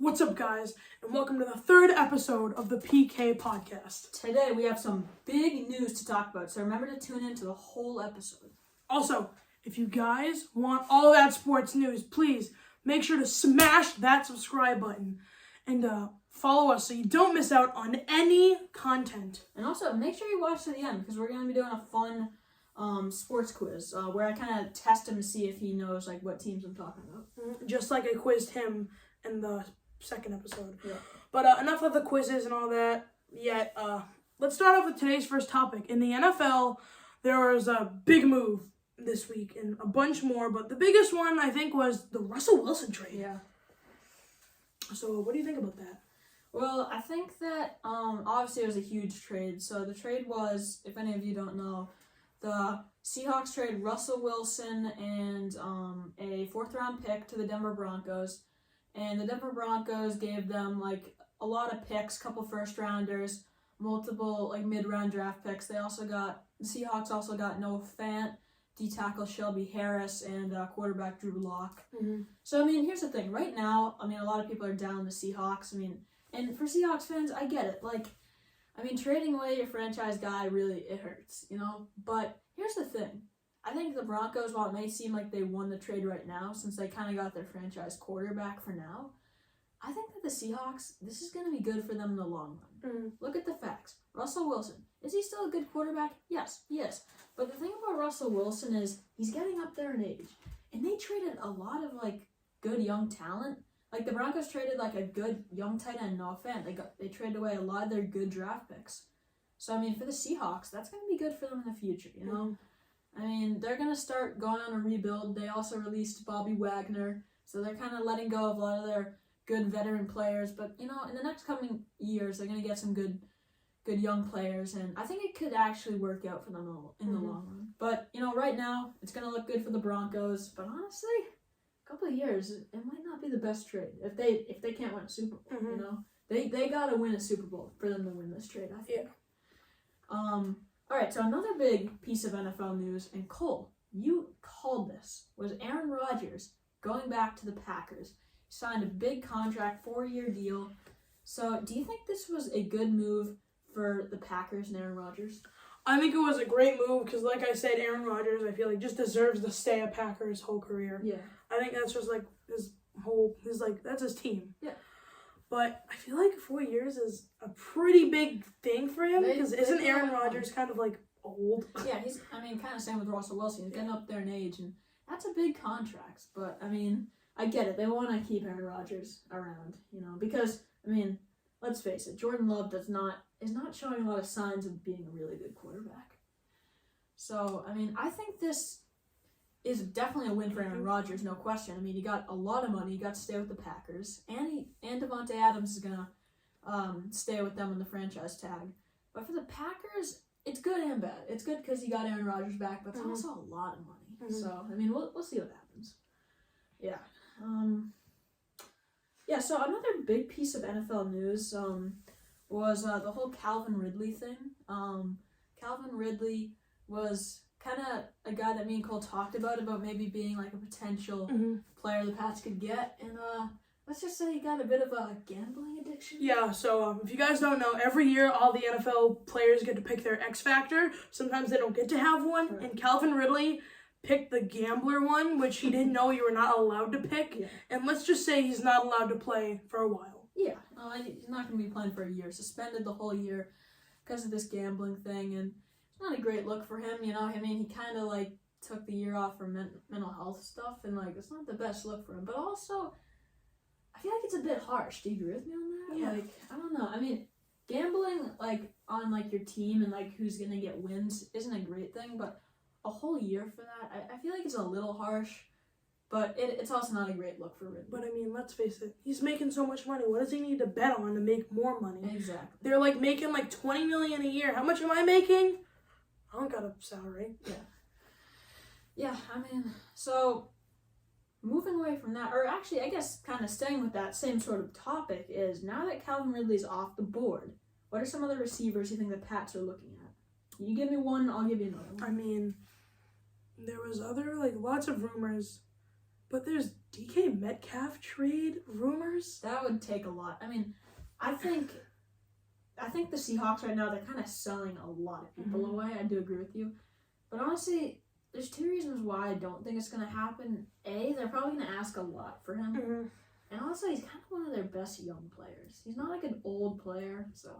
What's up, guys, and welcome to the third episode of the PK podcast. Today we have some big news to talk about, so remember to tune in to the whole episode. Also, if you guys want all that sports news, please make sure to smash that subscribe button and follow us so you don't miss out on any content. And also, make sure you watch to the end because we're going to be doing a fun sports quiz where I kind of test him to see if he knows like what teams I'm talking about. Just like I quizzed him in the second episode. Yeah. But enough of the quizzes and all that yet. Let's start off with today's first topic. In the NFL, there was a big move this week and a bunch more, but the biggest one I think was the Russell Wilson trade. Yeah. So what do you think about that? Well, I think that obviously it was a huge trade. So the trade was, if any of you don't know, the Seahawks trade Russell Wilson and a fourth-round pick to the Denver Broncos. And the Denver Broncos gave them like a lot of picks, couple first-rounders, multiple like mid-round draft picks. The Seahawks also got Noah Fant, D-tackle Shelby Harris, and quarterback Drew Lock. Mm-hmm. So, I mean, here's the thing. Right now, I mean, a lot of people are down the Seahawks. I mean, and for Seahawks fans, I get it. Like, I mean, trading away your franchise guy, really, it hurts, you know? But here's the thing. I think the Broncos, while it may seem like they won the trade right now, since they kind of got their franchise quarterback for now, I think that the Seahawks, this is going to be good for them in the long run. Mm-hmm. Look at the facts. Russell Wilson, is he still a good quarterback? Yes, he is. But the thing about Russell Wilson is he's getting up there in age. And they traded a lot of, like, good young talent. Like, the Broncos traded, like, a good young tight end, Noah Fant. They traded away a lot of their good draft picks. So, I mean, for the Seahawks, that's going to be good for them in the future, you know? Mm-hmm. I mean, they're going to start going on a rebuild. They also released Bobby Wagner, so they're kind of letting go of a lot of their good veteran players. But, you know, in the next coming years, they're going to get some good young players, and I think it could actually work out for them in the long run. But, you know, right now, it's going to look good for the Broncos, but honestly, a couple of years, it might not be the best trade if they can't win a Super Bowl, you know? They got to win a Super Bowl for them to win this trade, I think. Yeah. All right, so another big piece of NFL news, and Cole, you called this, was Aaron Rodgers going back to the Packers. He signed a big contract, 4-year deal. So do you think this was a good move for the Packers and Aaron Rodgers? I think it was a great move because, like I said, Aaron Rodgers, I feel like, just deserves to stay a Packer his whole career. Yeah. I think that's just, like, that's his team. Yeah. But I feel like 4 years is a pretty big thing for him because isn't Aaron Rodgers kind of, like, old? Yeah, he's, I mean, kind of same with Russell Wilson. He's getting up there in age, and that's a big contract. But, I mean, I get it. They want to keep Aaron Rodgers around, you know, because, I mean, let's face it, Jordan Love is not showing a lot of signs of being a really good quarterback. So, I mean, I think this is definitely a win for Aaron Rodgers, no question. I mean, he got a lot of money. He got to stay with the Packers, and Devontae Adams is gonna stay with them on the franchise tag. But for the Packers, it's good and bad. It's good because he got Aaron Rodgers back, but it's also a lot of money. So, I mean, we'll see what happens. Yeah. Yeah. So another big piece of NFL news was the whole Calvin Ridley thing. Calvin Ridley was kind of a guy that me and Cole talked about maybe being like a potential player the Pats could get, and let's just say he got a bit of a gambling addiction. Yeah, so if you guys don't know, every year all the NFL players get to pick their X Factor. Sometimes they don't get to have one, Right. and Calvin Ridley picked the gambler one, which he didn't know you were not allowed to pick, and let's just say he's not allowed to play for a while. Yeah, he's not going to be playing for a year, suspended the whole year because of this gambling thing, and it's not a great look for him, you know. I mean, he kind of, like, took the year off for mental health stuff, and, like, it's not the best look for him. But also, I feel like it's a bit harsh. Do you agree with me on that? Yeah. Like, I don't know. I mean, gambling, like, on, like, your team and, like, who's going to get wins isn't a great thing, but a whole year for that, I feel like it's a little harsh, but it's also not a great look for Ridley. But, I mean, let's face it, he's making so much money. What does he need to bet on to make more money? Exactly. They're, like, making, like, $20 million a year. How much am I making? I don't got a salary. Yeah, I mean, so moving away from that, or actually, I guess kind of staying with that same sort of topic is, now that Calvin Ridley's off the board, what are some other receivers you think the Pats are looking at? You give me one, I'll give you another one. I mean, there was lots of rumors, but there's DK Metcalf trade rumors. receivers? That would take a lot. I mean, I think the Seahawks right now, they're kind of selling a lot of people away. I do agree with you. But honestly, there's two reasons why I don't think it's going to happen. A, they're probably going to ask a lot for him. And also, he's kind of one of their best young players. He's not like an old player. So,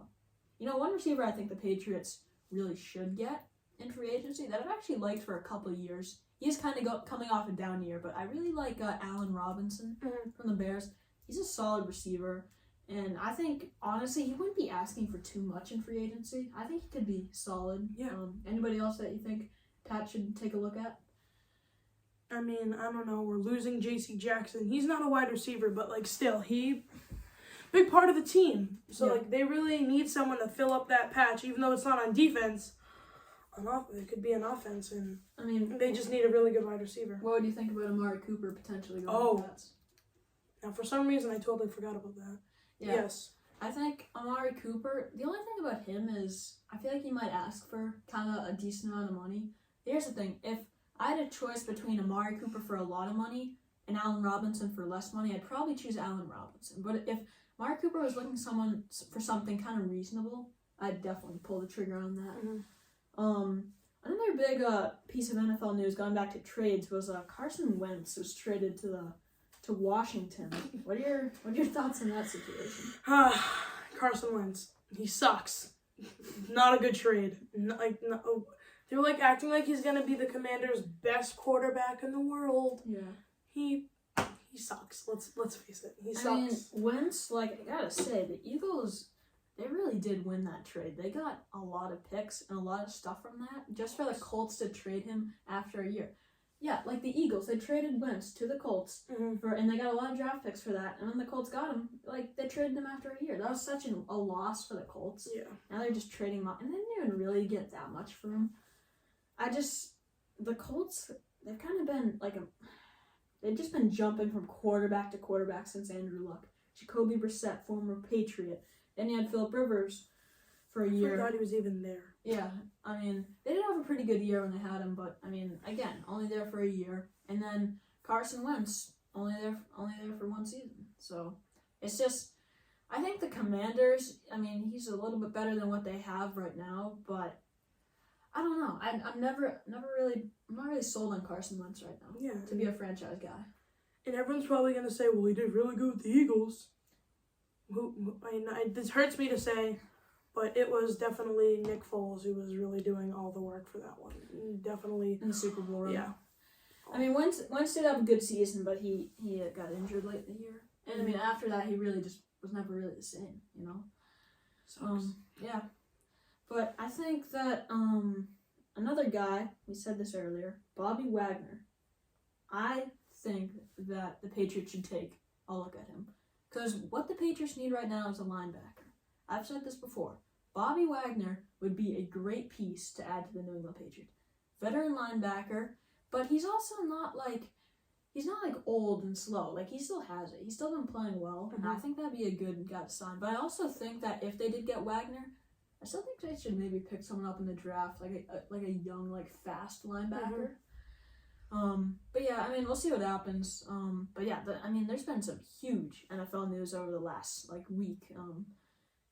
one receiver I think the Patriots really should get in free agency that I've actually liked for a couple of years. He is kind of coming off a down year, but I really like Allen Robinson from the Bears. He's a solid receiver. And I think, honestly, he wouldn't be asking for too much in free agency. I think he could be solid. Yeah. Anybody else that you think Pat should take a look at? I mean, I don't know. We're losing J.C. Jackson. He's not a wide receiver, but, still, big part of the team. So, they really need someone to fill up that patch, even though it's not on defense. It could be an offense, and they just need a really good wide receiver. What would you think about Amari Cooper potentially going to the Pats? Now, for some reason, I totally forgot about that. Yeah. Yes. I think Amari Cooper, the only thing about him is I feel like he might ask for kind of a decent amount of money. Here's the thing. If I had a choice between Amari Cooper for a lot of money and Allen Robinson for less money, I'd probably choose Allen Robinson. But if Amari Cooper was looking for something kind of reasonable, I'd definitely pull the trigger on that. Another big piece of NFL news going back to trades was Carson Wentz was traded to Washington. What are your thoughts on that situation? Carson Wentz, he sucks. Not a good trade. They're acting like he's gonna be the Commanders' best quarterback in the world. Yeah, he sucks. Let's face it, he sucks. I mean, Wentz, I gotta say, the Eagles, they really did win that trade. They got a lot of picks and a lot of stuff from that just for the Colts to trade him after a year. Yeah, like the Eagles, they traded Wentz to the Colts, and they got a lot of draft picks for that. And when the Colts got him, they traded him after a year. That was such a loss for the Colts. Yeah. Now they're just trading him out, and they didn't even really get that much for him. The Colts, they've kind of been they've just been jumping from quarterback to quarterback since Andrew Luck. Jacoby Brissett, former Patriot. Then you had Phillip Rivers for a year. I forgot he was even there. Yeah, they did have a pretty good year when they had him, but again, only there for a year. And then Carson Wentz, only there for one season. So it's just, I think the Commanders, he's a little bit better than what they have right now, but I don't know. I'm not really sold on Carson Wentz right now. Yeah, to be a franchise guy. And everyone's probably gonna say, well, he did really good with the Eagles. This hurts me to say, but it was definitely Nick Foles who was really doing all the work for that one. Definitely in the Super Bowl run. Yeah. Wentz did have a good season, but he got injured late in the year. And after that, he really just was never really the same, Yeah. But I think that another guy, we said this earlier, Bobby Wagner, I think that the Patriots should take a look at him. Because what the Patriots need right now is a linebacker. I've said this before. Bobby Wagner would be a great piece to add to the New England Patriots. Veteran linebacker, but he's also not old and slow. He still has it. He's still been playing well, and I think that'd be a good guy to sign. But I also think that if they did get Wagner, I still think they should maybe pick someone up in the draft, like a young, fast linebacker. But yeah, we'll see what happens. But yeah, there's been some huge NFL news over the last week.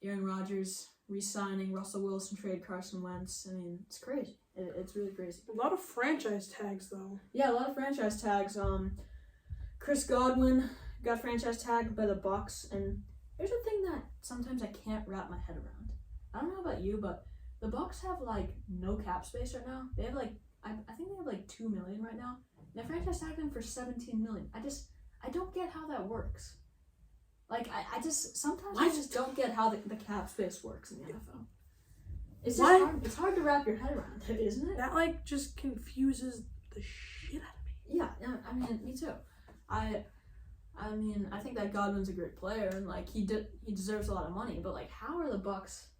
Aaron Rodgers re-signing, Russell Wilson trade Carson Wentz. It's crazy. It's really crazy. A lot of franchise tags, though. Yeah, a lot of franchise tags. Chris Godwin got franchise tagged by the Bucs, and here's the thing that sometimes I can't wrap my head around. I don't know about you, but the Bucs have no cap space right now. They have I think they have $2 million right now. And the franchise tagged them for $17 million. I don't get how that works. I just don't get how the cap space works in the NFL. It's just hard. It's hard to wrap your head around it, isn't it? That just confuses the shit out of me. Yeah, me too. I think that Godwin's a great player and he deserves a lot of money, but how are the Bucs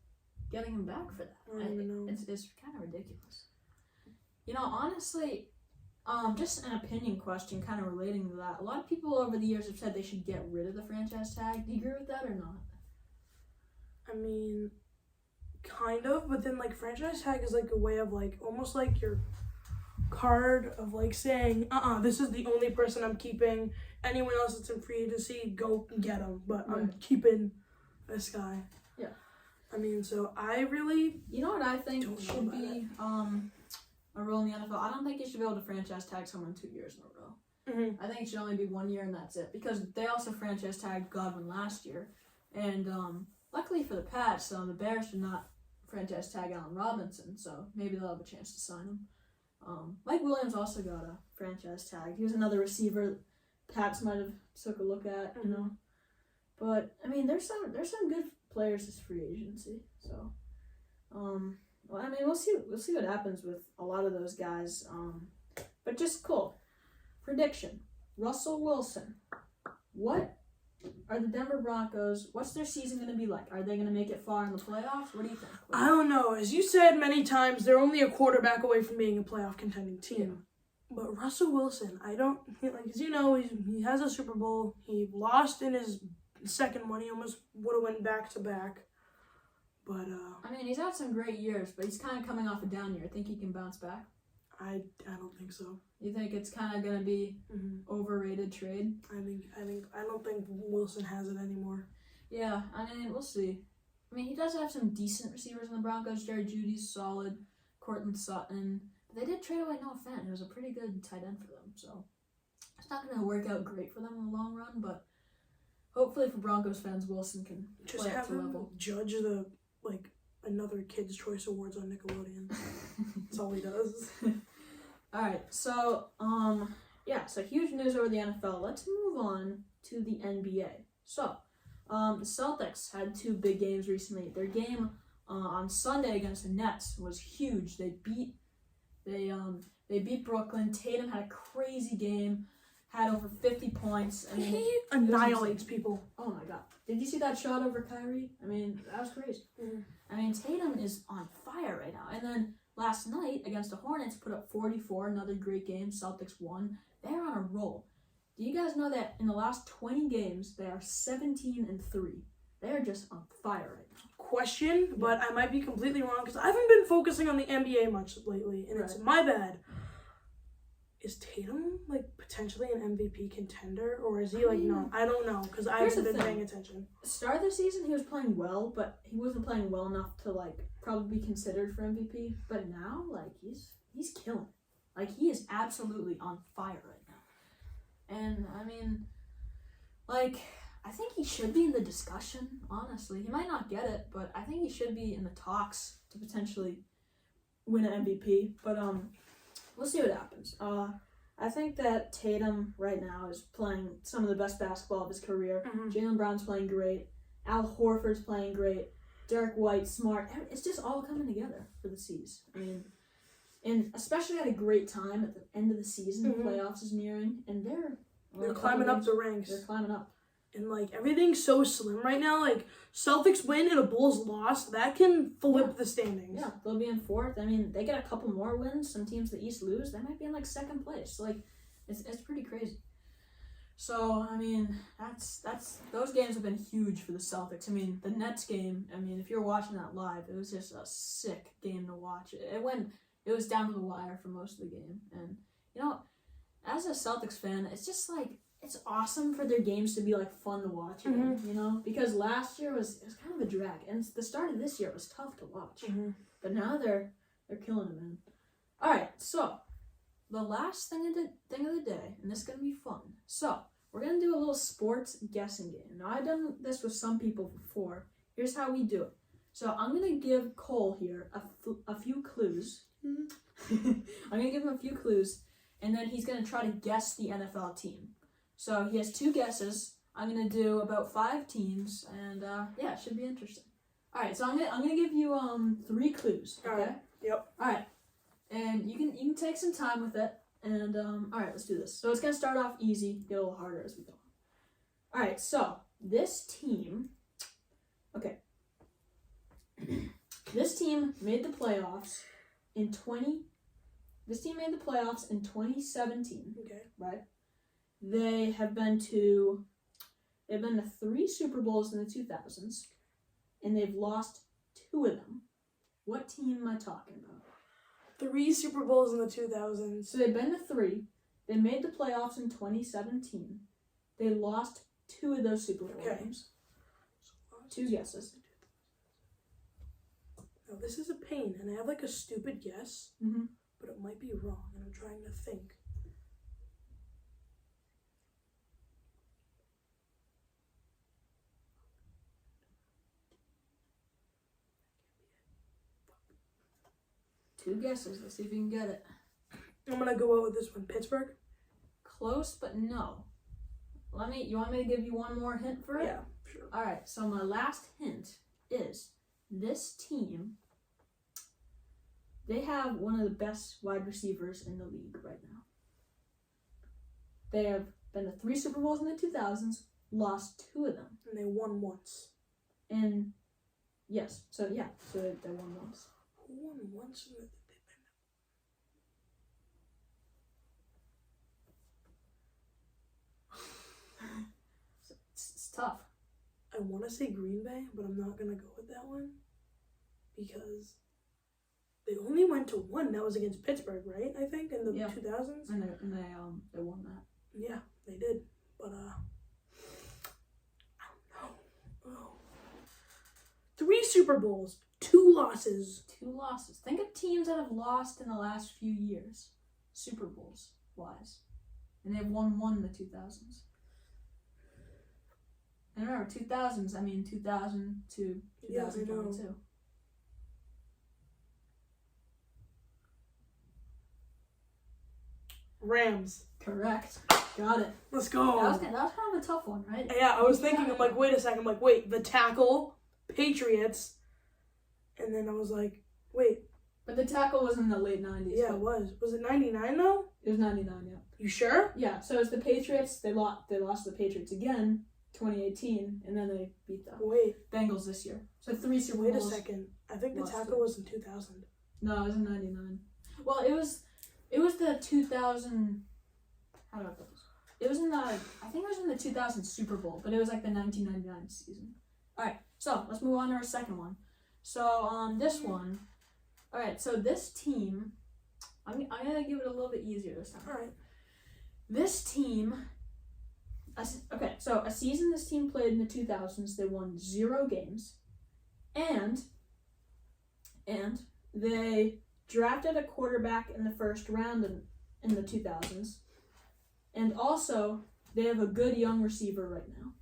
getting him back for that? I don't know. It's kind of ridiculous. Honestly, just an opinion question kind of relating to that. A lot of people over the years have said they should get rid of the franchise tag. Do you agree with that or not? Kind of, but then franchise tag is a way of almost you're card of like saying, this is the only person I'm keeping. Anyone else that's in free agency, go get him. But I'm keeping this guy. Yeah. I mean, so I really. You know what I think Don't know should about be a rule in the NFL? I don't think you should be able to franchise tag someone 2 years in a row. Mm-hmm. I think it should only be 1 year and that's it. Because they also franchise tagged Godwin last year. And luckily for the Pats, the Bears did not franchise tag Allen Robinson, so maybe they'll have a chance to sign him. Mike Williams also got a franchise tag. He was another receiver Pats might have took a look at, you know. But I mean, there's some good players this free agency. So, well, I mean, we'll see what happens with a lot of those guys. But just cool. Prediction: Russell Wilson. What are the Denver Broncos? What's their season going to be like? Are they going to make it far in the playoffs? What do you think? I don't know. As you said many times, they're only a quarterback away from being a playoff contending team. Yeah. But Russell Wilson, as you know, he has a Super Bowl. He lost in his second one. He almost would have went back to back. But I mean, he's had some great years, but he's kind of coming off a down year. Think he can bounce back? I don't think so. You think it's kind of going to be overrated trade? I don't think Wilson has it anymore. Yeah, I mean, we'll see. I mean, he does have some decent receivers in the Broncos. Jerry Jeudy's solid. Cortland Sutton. But they did trade away Noah Fant, who was a pretty good tight end for them. So it's not going to work out great for them in the long run, but hopefully for Broncos fans, Wilson can just play have up to him level. Judge the another Kids' Choice Awards on Nickelodeon. That's all he does. All right, so so huge news over the NFL. Let's move on to the NBA. So, the Celtics had 2 big games recently. Their game on Sunday against the Nets was huge. They beat Brooklyn. Tatum had a crazy game. Had over 50 points. I mean, he annihilates people. Oh my god! Did you see that shot over Kyrie? I mean, that was crazy. Mm-hmm. I mean, Tatum is on fire right now. And then last night against the Hornets, put up 44. Another great game. Celtics won. They're on a roll. Do you guys know that in the last 20 games they are 17-3? They are just on fire right now. Question, but I might be completely wrong because I haven't been focusing on the NBA much lately, and it's my bad. Is Tatum potentially an MVP contender, or is he no? I don't know because I haven't been paying attention. Start of the season, he was playing well, but he wasn't playing well enough to probably be considered for MVP. But now, he's killing. He is absolutely on fire right now. And I mean, I think he should be in the discussion. Honestly, he might not get it, but I think he should be in the talks to potentially win an MVP. But we'll see what happens. I think that Tatum right now is playing some of the best basketball of his career. Jaylen Brown's playing great. Al Horford's playing great. Derek White, Smart. It's just all coming together for the C's. I mean, and especially at a great time at the end of the season. The playoffs is nearing, and they're climbing up the ranks. They're climbing up. And everything's so slim right now. Celtics win and a Bulls loss, that can flip the standings. Yeah, they'll be in 4th. I mean, they get a couple more wins. Some teams in the East lose. They might be in 2nd place. It's pretty crazy. So I mean, that's those games have been huge for the Celtics. I mean, the Nets game. I mean, if you're watching that live, it was just a sick game to watch. It was down to the wire for most of the game. And as a Celtics fan, it's just it's awesome for their games to be fun to watch again, because last year was kind of a drag, and the start of this year was tough to watch. But now they're killing it, man. All right, so the last thing of the day, and this is gonna be fun. So we're gonna do a little sports guessing game. Now I've done this with some people before. Here's how we do it. So I'm gonna give Cole here a few clues. I'm gonna give him a few clues, and then he's gonna try to guess the NFL team. So he has 2 guesses. I'm gonna do about 5 teams, and it should be interesting. All right, so I'm gonna give you 3 clues. Okay. All right. Yep. All right, and you can take some time with it. And all right, let's do this. So it's gonna start off easy, get a little harder as we go. All right, so this team. Okay. This team made the playoffs in 2017. Okay. Right. They've been to 3 Super Bowls in the 2000s, and they've lost 2 of them. What team am I talking about? 3 Super Bowls in the 2000s. So they've been to 3. They made the playoffs in 2017. They lost 2 of those Super Bowl games. 2 guesses. Now, this is a pain, and I have like a stupid guess, Mm-hmm. but it might be wrong, and I'm trying to think. Two guesses. Let's see if you can get it. I'm gonna go out with this one. Pittsburgh? Close, but no. You want me to give you one more hint for it? Yeah, sure. Alright, so my last hint is this team, they have one of the best wide receivers in the league right now. They have been to 3 Super Bowls in the 2000s, lost 2 of them. And they won once. And yes, so they won once. Who won once? It's tough. I want to say Green Bay, but I'm not gonna go with that one because they only went to 1. That was against Pittsburgh, right? I think in the 2000s. And they won that. Yeah, they did. But I don't know. Oh. 3 Super Bowls, 2 losses. 2 losses. Think of teams that have lost in the last few years, Super Bowls wise, and they've won 1 in the 2000s. And remember, 2000s. I mean, 2000 to 2022. Yeah, Rams. Correct. Got it. Let's go. That was kind of a tough one, right? Yeah, I was thinking, I'm like, wait a second. I'm like, wait, the tackle, Patriots. And then I was like, wait. But the tackle was in the late 90s. Yeah, it was. Was it 99 though? It was 99, yeah. You sure? Yeah, so it's the Patriots. They lost to the Patriots again, 2018, and then they beat the Bengals this year. So 3 Super Bowls. Wait a second. I think the tackle was in 2000. No, it was in 99. Well, it was the 2000. How do I put this? It was I think it was in the 2000 Super Bowl, but it was like the 1999 season. All right, so let's move on to our second one. So this one. All right, so this team, I'm gonna give it a little bit easier this time. All right. This team. Okay, so a season this team played in the 2000s, they won 0 games, and they drafted a quarterback in the first round in the 2000s, and also they have a good young receiver right now.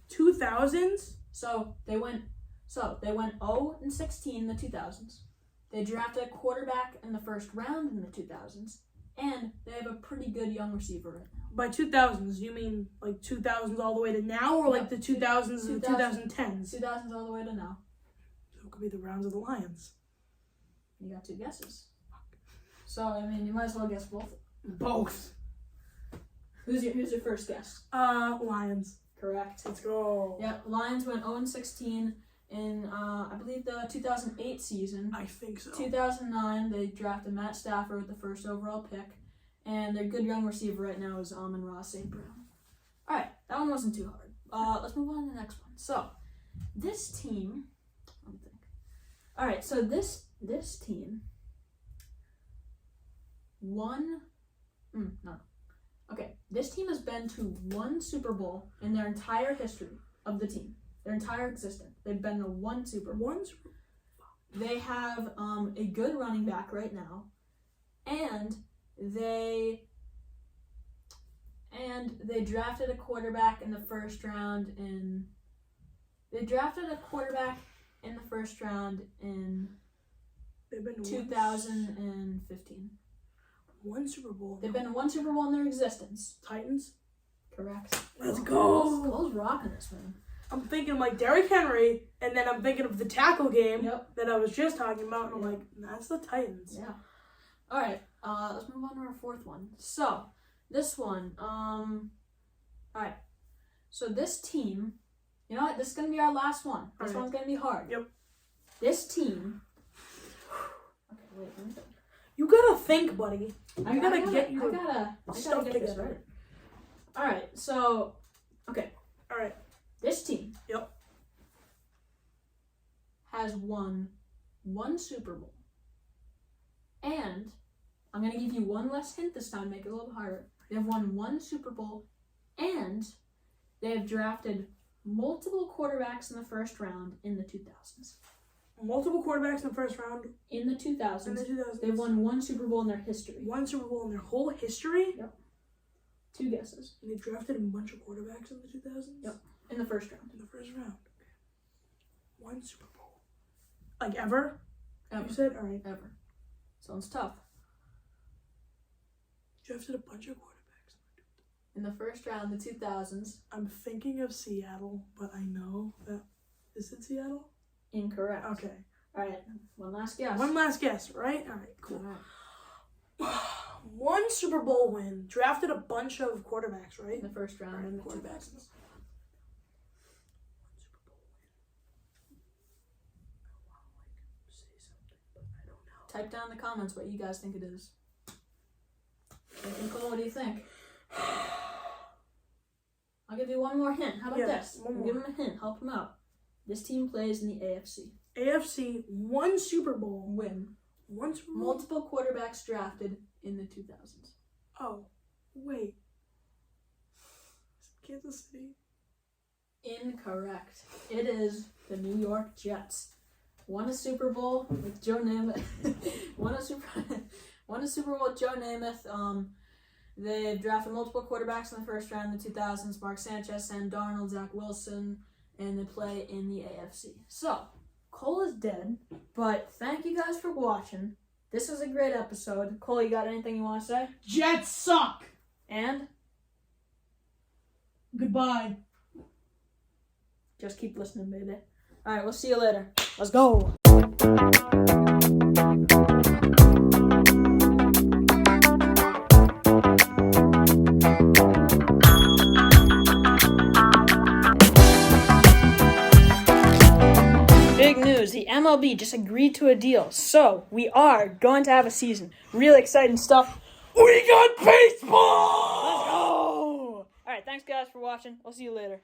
2000s? So they went 0-16 in the 2000s. They drafted a quarterback in the first round in the 2000s, and they have a pretty good young receiver right now. By 2000s, you mean like 2000s all the way to now, or like the 2000s and 2010s? 2000s all the way to now. So it could be the Browns or the Lions. You got 2 guesses. So, I mean, you might as well guess both. Both. Who's your first guess? Lions. Correct. Let's go. Yeah, Lions went 0-16 in, I believe, the 2008 season. I think so. 2009, they drafted Matt Stafford with the first overall pick. And their good young receiver right now is Amon-Ra St. Brown. All right, that one wasn't too hard. Let's move on to the next one. So, this team, let me think. All right, so this team won. Okay, this team has been to 1 Super Bowl in their entire history of the team, their entire existence. They've been to 1 Super Bowl. They have a good running back right now, and they drafted a quarterback in the first round in 2015. 1 Super Bowl. They've been to 1 Super Bowl in their existence. Titans? Correct. Let's go. Cole's rocking this, man. I'm thinking like Derrick Henry, and then I'm thinking of the tackle game that I was just talking about, and I'm like, that's the Titans. Yeah. All right. Let's move on to our 4th one. So, this one. All right. So this team. You know what? This is gonna be our last one. This one's gonna be hard. Yep. This team. Okay. Wait. Let me think. You gotta think, buddy. I gotta get this right. All right. So. Okay. All right. This team. Yep. Has won 1 Super Bowl And I'm going to give you one less hint this time, make it a little harder. They have won 1 Super Bowl, and they have drafted multiple quarterbacks in the first round in the 2000s. Multiple quarterbacks in the first round. In the 2000s. In the 2000s. They've won 1 Super Bowl in their history. 1 Super Bowl in their whole history? Yep. 2 guesses. And they drafted a bunch of quarterbacks in the 2000s? Yep. In the first round. In the first round. Okay. 1 Super Bowl. Like ever? Ever. You said? All right. Ever. Sounds tough. Drafted a bunch of quarterbacks. In the first round, the 2000s. I'm thinking of Seattle, but I know that... Is it Seattle? Incorrect. Okay. All right. One last guess. One last guess, right? All right, cool. All right. 1 Super Bowl win. Drafted a bunch of quarterbacks, right? In the first round. Right, In the quarterbacks. 2000s. Type down in the comments what you guys think it is. Nicole, what do you think? I'll give you one more hint. How about this? Give him a hint. Help him out. This team plays in the AFC. AFC, 1 Super Bowl. Win. 1 Super Bowl? Multiple quarterbacks drafted in the 2000s. Oh, wait. Is it Kansas City? Incorrect. It is the New York Jets. Won a Super Bowl with Joe Namath. won a Super Bowl with Joe Namath. They've drafted multiple quarterbacks in the first round in the 2000s. Mark Sanchez, Sam Darnold, Zach Wilson, and they play in the AFC. So, Cole is dead, but thank you guys for watching. This was a great episode. Cole, you got anything you want to say? Jets suck! And? Goodbye. Just keep listening, baby. Alright, we'll see you later. Let's go! Big news, the MLB just agreed to a deal, so we are going to have a season. Really exciting stuff. We got baseball! Let's go! Alright, thanks guys for watching. I'll see you later.